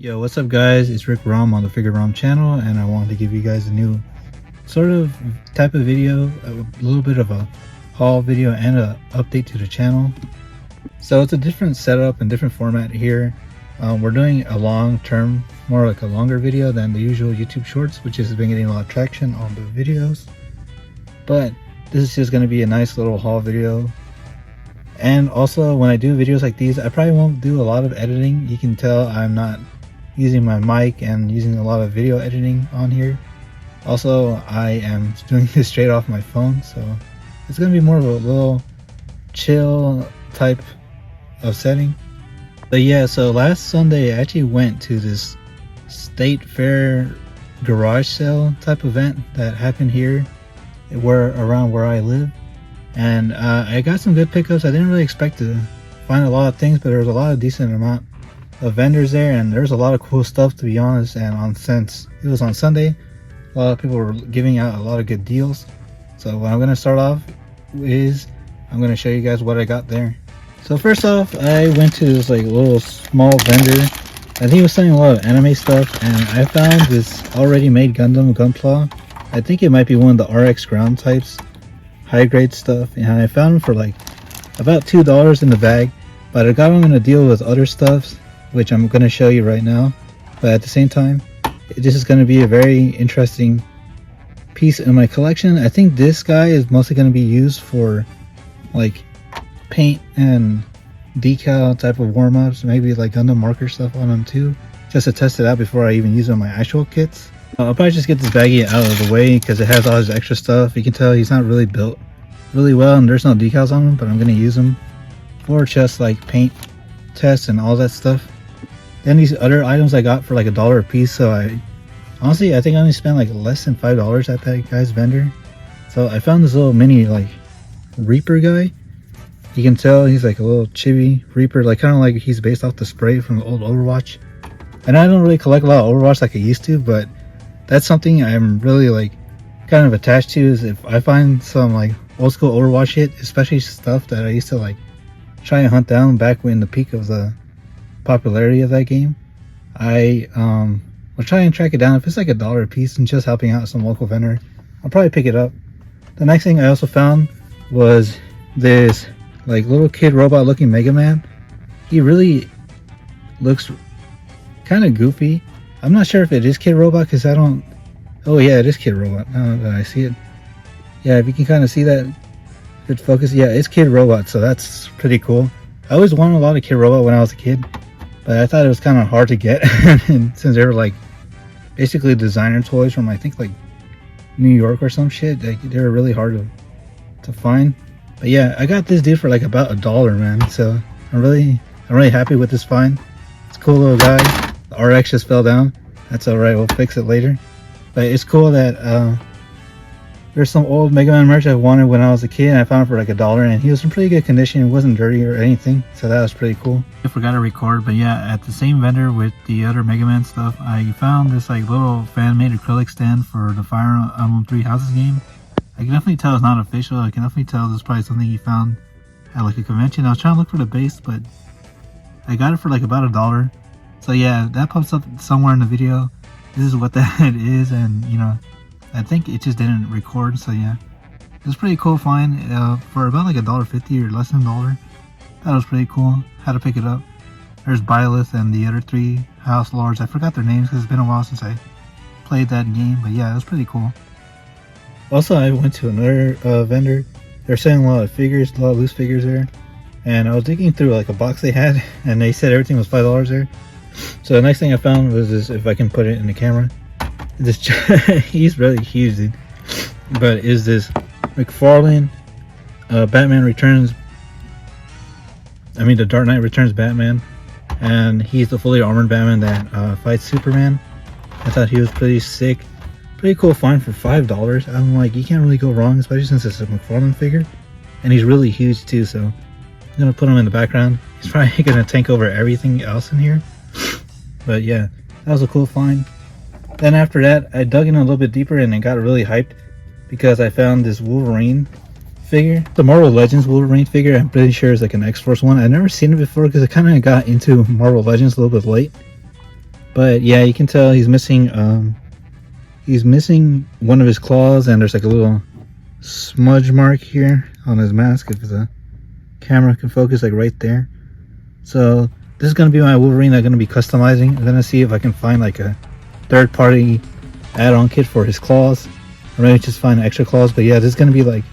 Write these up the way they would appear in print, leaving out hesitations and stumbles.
Yo, what's up guys? It's Rick Rom on the Figure Rom channel, and I wanted to give you guys a new sort of type of video, a little bit of a haul video and a update to the channel. So it's a different setup and different format here. We're doing a long term, more like a longer video than the usual YouTube shorts, which has been getting a lot of traction on the videos. But this is just going to be a nice little haul video. And also, when I do videos like these, I probably won't do a lot of editing. You can tell I'm not using my mic and using a lot of video editing on here. Also, I am doing this straight off my phone, so it's gonna be more of a little chill type of setting. But yeah, so last Sunday I actually went to this state fair garage sale type event that happened here around where I live, and I got some good pickups. I didn't really expect to find a lot of things, but there was a lot of decent amount of vendors there, and there's a lot of cool stuff, to be honest. And since it was on Sunday, a lot of people were giving out a lot of good deals. So what I'm going to start off is I'm going to show you guys what I got there. So first off, I went to this like little small vendor. I think he was selling a lot of anime stuff, and I found this already made Gundam Gunpla. I think it might be one of the RX ground types, high grade stuff, and I found them for like about $2 in the bag, but I got them in a deal with other stuffs, which I'm going to show you right now. But at the same time, this is going to be a very interesting piece in my collection. I think this guy is mostly going to be used for like paint and decal type of warm-ups, maybe like Gundam marker stuff on them too, just to test it out before I even use it on my actual kits. I'll probably just get this baggie out of the way because it has all his extra stuff. You can tell he's not really built really well, and there's no decals on him, but I'm going to use them for just like paint tests and all that stuff. Then these other items I got for like $1 a piece, so I think I only spent like less than $5 at that guy's vendor. So I found this little mini like Reaper guy. You can tell he's like a little chibi Reaper, like kind of like he's based off the spray from the old Overwatch. And I don't really collect a lot of Overwatch like I used to, but that's something I'm really like kind of attached to, is if I find some like old school Overwatch shit, especially stuff that I used to like try and hunt down back when the peak of the popularity of that game, I will try and track it down. If it's like $1 a piece and just helping out some local vendor, I'll probably pick it up. The next thing I also found was this like little kid robot looking Mega Man. He really looks kind of goofy. I'm not sure if it is Kid Robot because I don't... Oh yeah, it is Kid Robot now that I see it. Yeah, if you can kind of see that good focus, yeah, it's Kid Robot, so that's pretty cool. I always wanted a lot of Kid Robot when I was a kid, but I thought it was kind of hard to get and since they were like basically designer toys from I think like New York or some shit, they were really hard to find. But yeah, I got this dude for like about $1, man, so I'm really happy with this find. It's a cool little guy. The RX just fell down. That's alright, we'll fix it later. But it's cool that there's some old Mega Man merch I wanted when I was a kid, and I found it for like $1, and he was in pretty good condition. It wasn't dirty or anything, so that was pretty cool. I forgot to record, but yeah, at the same vendor with the other Mega Man stuff, I found this like little fan-made acrylic stand for the Fire Emblem Three Houses game. I can definitely tell it's not official. I can definitely tell this is probably something he found at like a convention. I was trying to look for the base, but I got it for like about $1. So yeah, that pops up somewhere in the video. This is what that is, and you know, I think it just didn't record, so yeah. It was pretty cool find for about like $1.50 or less than $1. That was pretty cool. Had to pick it up. There's Byleth and the other three house lords. I forgot their names because it's been a while since I played that game, but yeah, it was pretty cool. Also, I went to another vendor. They're selling a lot of figures, a lot of loose figures there. And I was digging through like a box they had, and they said everything was $5 there. So the next thing I found was this, if I can put it in the camera. This he's really huge, dude. But is this McFarlane Batman Returns? I mean, the Dark Knight Returns Batman, and he's the fully armored Batman that fights Superman. I thought he was pretty sick, pretty cool find for $5. I'm like, you can't really go wrong, especially since it's a McFarlane figure, and he's really huge too. So I'm gonna put him in the background. He's probably gonna tank over everything else in here. But yeah, that was a cool find. Then after that, I dug in a little bit deeper and I got really hyped because I found this Wolverine figure. The Marvel Legends Wolverine figure, I'm pretty sure is like an X-Force one. I've never seen it before because I kind of got into Marvel Legends a little bit late. But yeah, you can tell he's missing one of his claws, and there's like a little smudge mark here on his mask if the camera can focus, like right there. So this is going to be my Wolverine that I'm going to be customizing. I'm going to see if I can find like a third-party add-on kit for his claws, or maybe just find extra claws. But yeah, this is going to be like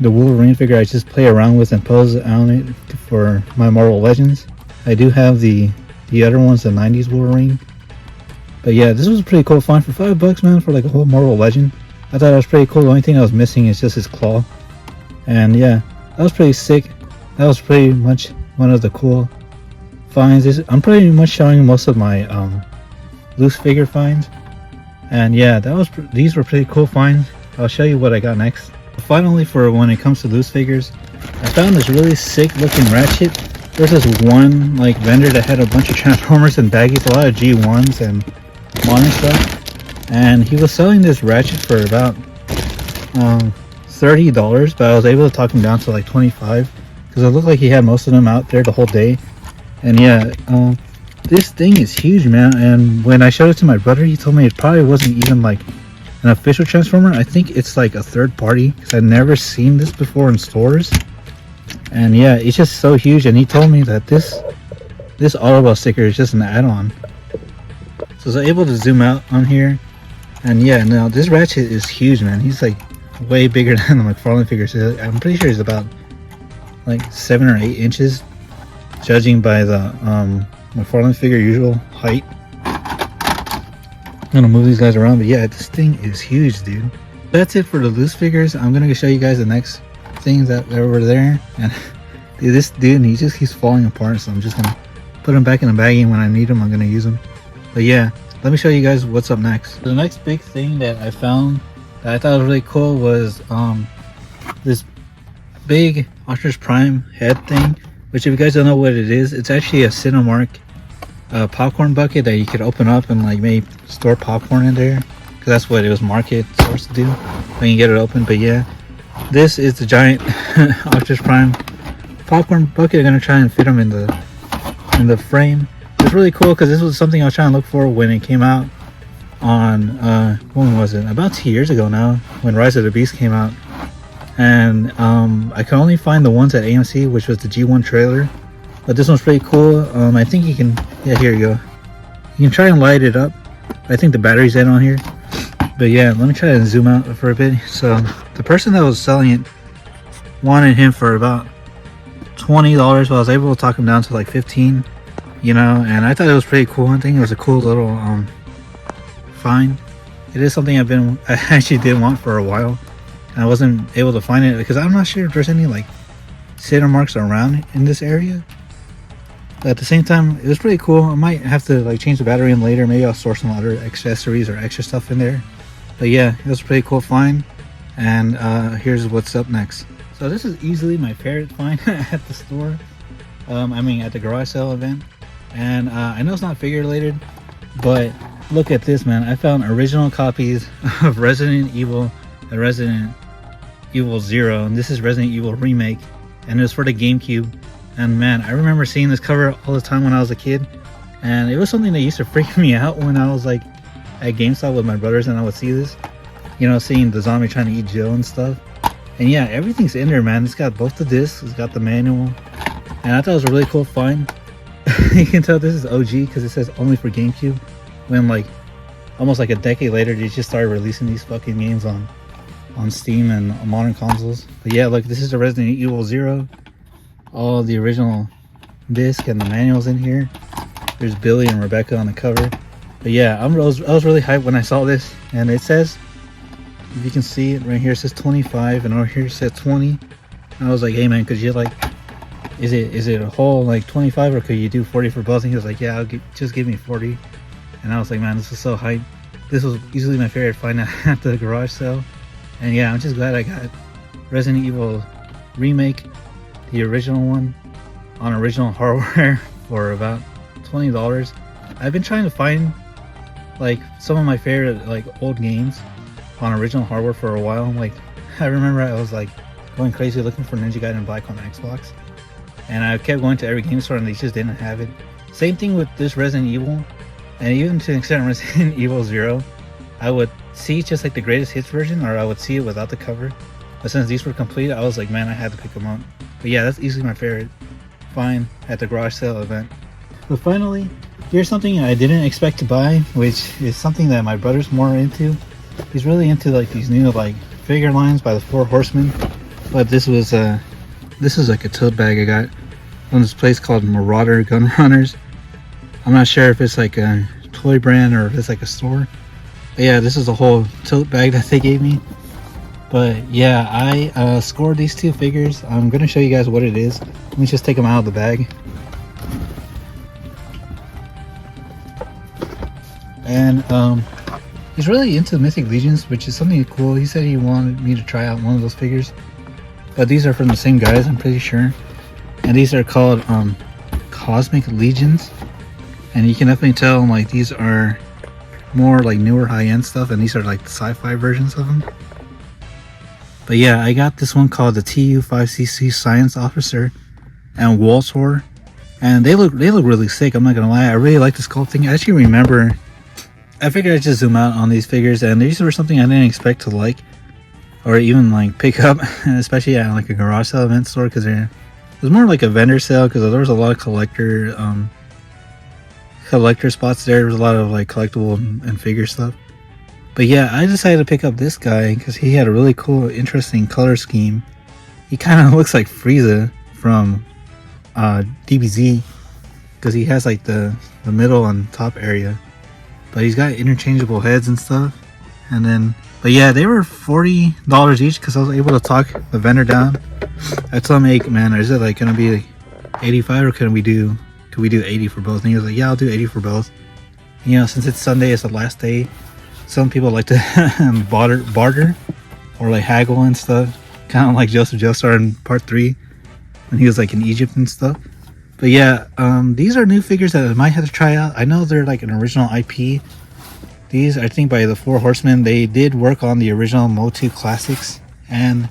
the Wolverine figure I just play around with and pose on it for my Marvel Legends. I do have the other ones, the 90s Wolverine. But yeah, this was a pretty cool find for $5, man, for like a whole Marvel Legend. I thought it was pretty cool. The only thing I was missing is just his claw. And yeah, that was pretty sick. That was pretty much one of the cool finds. I'm pretty much showing most of my loose figure finds. And yeah, these were pretty cool finds. I'll show you what I got next. Finally, for when it comes to loose figures, I found this really sick looking Ratchet. There's this one like vendor that had a bunch of Transformers and baggies, a lot of G1s and modern stuff, and he was selling this Ratchet for about $30, but I was able to talk him down to like 25 because it looked like he had most of them out there the whole day. And yeah, this thing is huge, man. And when I showed it to my brother, he told me it probably wasn't even like an official Transformer. I think it's like a third party because I'd never seen this before in stores. And yeah, it's just so huge. And he told me that this Autobot sticker is just an add-on. So I was able to zoom out on here, and yeah, no, this Ratchet is huge, man. He's like way bigger than the McFarlane figure. So I'm pretty sure he's about like 7 or 8 inches, judging by the McFarlane figure usual height. I'm gonna move these guys around, but yeah, this thing is huge, dude. That's it for the loose figures. I'm gonna show you guys the next things that were there, and dude, this dude, he just keeps falling apart. So I'm just gonna put him back in the baggie, and when I need him, I'm gonna use him. But yeah, let me show you guys what's up next. The next big thing that I found that I thought was really cool was this big Optimus Prime head thing, which if you guys don't know what it is, it's actually a Cinemark popcorn bucket that you could open up and like maybe store popcorn in there, because that's what it was supposed to do when you get it open. But yeah, this is the giant Optimus Prime popcorn bucket. I'm gonna try and fit them in the frame. It's really cool because this was something I was trying to look for when it came out on when was it, about 2 years ago now, when Rise of the Beast came out. And I could only find the ones at AMC, which was the G1 trailer. But this one's pretty cool. I think you can, yeah, here you go. You can try and light it up. I think the battery's dead on here. But yeah, let me try and zoom out for a bit. So the person that was selling it wanted him for about $20, but I was able to talk him down to like 15, you know, and I thought it was pretty cool. I think it was a cool little find. It is something I actually did want for a while, and I wasn't able to find it because I'm not sure if there's any like Cinemarks around in this area. But at the same time, it was pretty cool. I might have to like change the battery in later. Maybe I'll store some other accessories or extra stuff in there. But yeah, it was a pretty cool find. And here's what's up next. So this is easily my favorite find at the store. I mean at the garage sale event. And I know it's not figure related, but look at this, man. I found original copies of Resident Evil and Resident Evil 0, and this is Resident Evil Remake, and it was for the GameCube. And man, I remember seeing this cover all the time when I was a kid, and it was something that used to freak me out when I was like at GameStop with my brothers, and I would see this, you know, seeing the zombie trying to eat Jill and stuff. And yeah, everything's in there, man. It's got both the discs, it's got the manual, and I thought it was a really cool find. You can tell this is OG because it says only for GameCube, when like almost like a decade later they just started releasing these fucking games on Steam and on modern consoles. But yeah, look, this is the Resident Evil 0, all the original disc and the manuals in here. There's Billy and Rebecca on the cover. But yeah, I was really hyped when I saw this, and it says, if you can see it right here, it says 25, and over here it said 20. And I was like, hey man, could you like, is it a whole like 25, or could you do 40 for both? And he was like, yeah, just give me 40. And I was like, man, this was so hype. This was easily my favorite find at the garage sale. And yeah, I'm just glad I got Resident Evil Remake, the original one, on original hardware for about $20. I've been trying to find like some of my favorite like old games on original hardware for a while. Like, I remember I was like going crazy looking for Ninja Gaiden Black on Xbox, and I kept going to every game store and they just didn't have it. Same thing with this Resident Evil. And even to an extent Resident Evil 0, I would see just like the greatest hits version, or I would see it without the cover. But since these were complete, I was like, man, I had to pick them up. But yeah, that's easily my favorite find at the garage sale event. But finally, here's something I didn't expect to buy, which is something that my brother's more into. He's really into like these new like figure lines by the Four Horsemen. But this is like a tote bag I got from this place called Marauder Gun Runners. I'm not sure if it's like a toy brand or if it's like a store. But yeah, this is a whole tote bag that they gave me. But yeah, I scored these two figures. I'm gonna show you guys what it is. Let me just take them out of the bag. And he's really into Mythic Legions, which is something cool. He said he wanted me to try out one of those figures. But these are from the same guys, I'm pretty sure. And these are called Cosmic Legions. And you can definitely tell like these are more like newer high-end stuff, and these are like the sci-fi versions of them. But yeah, I got this one called the TU5CC Science Officer and Waltor, and they look really sick. I'm not gonna lie, I really like the sculpting. I actually remember, I figured I'd just zoom out on these figures, and these were something I didn't expect to like or even like pick up, especially at like a garage sale event store, because it was more like a vendor sale, because there was a lot of collector spots there. There was a lot of like collectible and figure stuff. But yeah, I decided to pick up this guy because he had a really cool, interesting color scheme. He kind of looks like Frieza from DBZ, because he has like the middle and top area, but he's got interchangeable heads and stuff. And then, but yeah, they were $40 each because I was able to talk the vendor down. I told him, hey man, is it like gonna be like 85 or could we do 80 for both? And he was like, yeah, I'll do 80 for both. You know, since it's Sunday, it's the last day. Some people like to barter or like haggle and stuff, kind of like Joseph Joestar in part 3 when he was like in Egypt and stuff. But yeah, these are new figures that I might have to try out. I know they're like an original IP. These, I think, by the Four Horsemen. They did work on the original Motu classics, and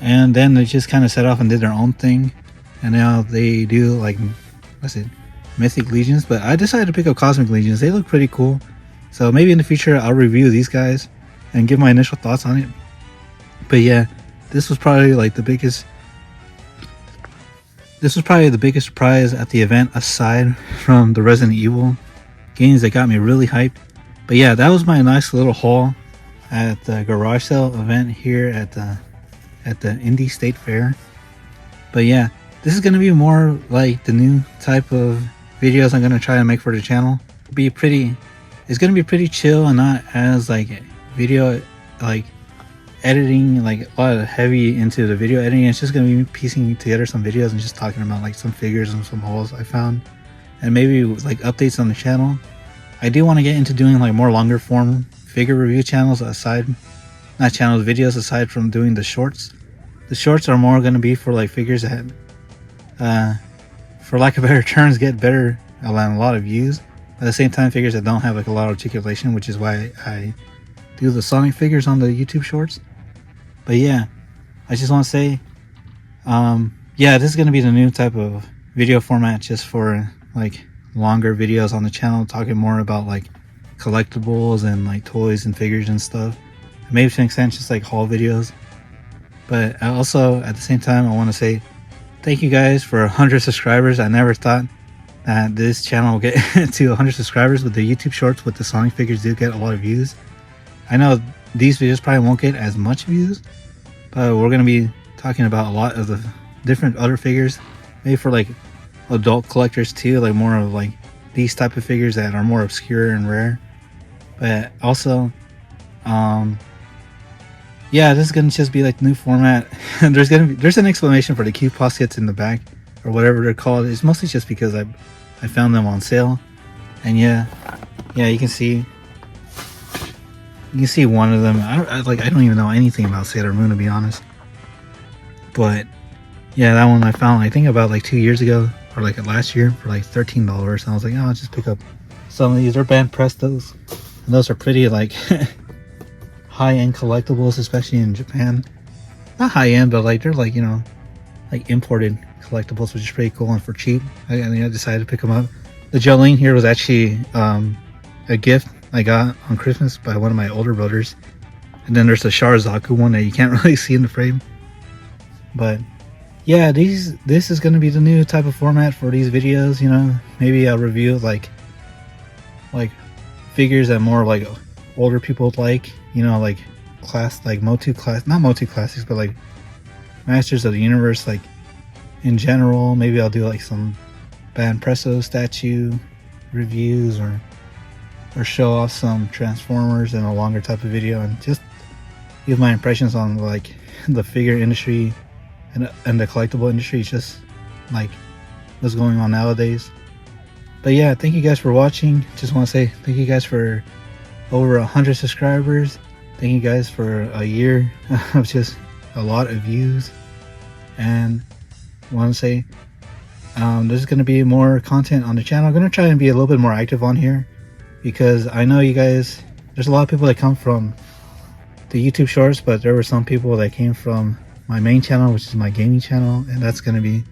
then they just kind of set off and did their own thing, and now they do like, what's it, Mythic Legions. But I decided to pick up Cosmic Legions. They look pretty cool, so maybe in the future I'll review these guys and give my initial thoughts on it. But yeah, this was probably like the biggest surprise at the event, aside from the Resident Evil games that got me really hyped. But yeah, that was my nice little haul at the garage sale event here at the Indy State Fair. But yeah, this is going to be more like the new type of videos I'm going to try to make for the channel. It's going to be pretty chill and not as like video like editing, like a lot of heavy into the video editing. It's just going to be piecing together some videos and just talking about like some figures and some hauls I found, and maybe like updates on the channel. I do want to get into doing like more longer form figure review channels videos aside from doing the shorts. The shorts are more going to be for like figures that for lack of better terms get better a lot of views, at the same time figures that don't have like a lot of articulation, which is why I do the Sonic figures on the YouTube shorts. But yeah, I just want to say yeah, this is going to be the new type of video format, just for like longer videos on the channel, talking more about like collectibles and like toys and figures and stuff. Maybe to an extent just like haul videos. But also at the same time, I want to say thank you guys for 100 subscribers. I never thought that this channel will get to 100 subscribers, but the YouTube shorts with the Sonic figures do get a lot of views. I know these videos probably won't get as much views, but we're going to be talking about a lot of the different other figures, maybe for like adult collectors too, like more of like these type of figures that are more obscure and rare. But also yeah, this is gonna just be like new format. There's an explanation for the cute pockets in the back, or whatever they're called. It's mostly just because I found them on sale. And yeah, you can see one of them. I don't even know anything about Sailor Moon, to be honest. But yeah, that one I found I think about like 2 years ago, or like last year, for like $13. And I was like, oh, I'll just pick up some of these. They're band Prestos, and those are pretty like high-end collectibles, especially in Japan. Not high-end, but like they're like, you know, like imported collectibles, which is pretty cool and for cheap. I decided to pick them up. The Jolene here was actually a gift I got on Christmas by one of my older brothers. And then there's the Sharazaku one that you can't really see in the frame. But yeah, this is going to be the new type of format for these videos. You know, maybe I'll review like figures that more like older people like. You know, like not Motu Classics, but like Masters of the Universe, like in general. Maybe I'll do like some Banpresso statue reviews or show off some Transformers in a longer type of video and just give my impressions on like the figure industry and the collectible industry, just like what's going on nowadays. But yeah, thank you guys for watching. Just want to say thank you guys for over 100 subscribers. Thank you guys for a year of just a lot of views. And I want to say there's going to be more content on the channel. I'm going to try and be a little bit more active on here, because I know you guys, there's a lot of people that come from the YouTube shorts, but there were some people that came from my main channel, which is my gaming channel, and that's going to be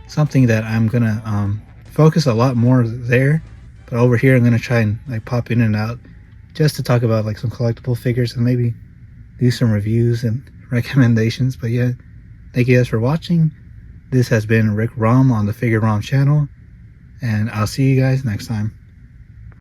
something that I'm going to focus a lot more there. But over here I'm going to try and like pop in and out just to talk about like some collectible figures and maybe do some reviews and recommendations. But yeah, thank you guys for watching. This has been Rick Rom on the Figure Rom channel, and I'll see you guys next time.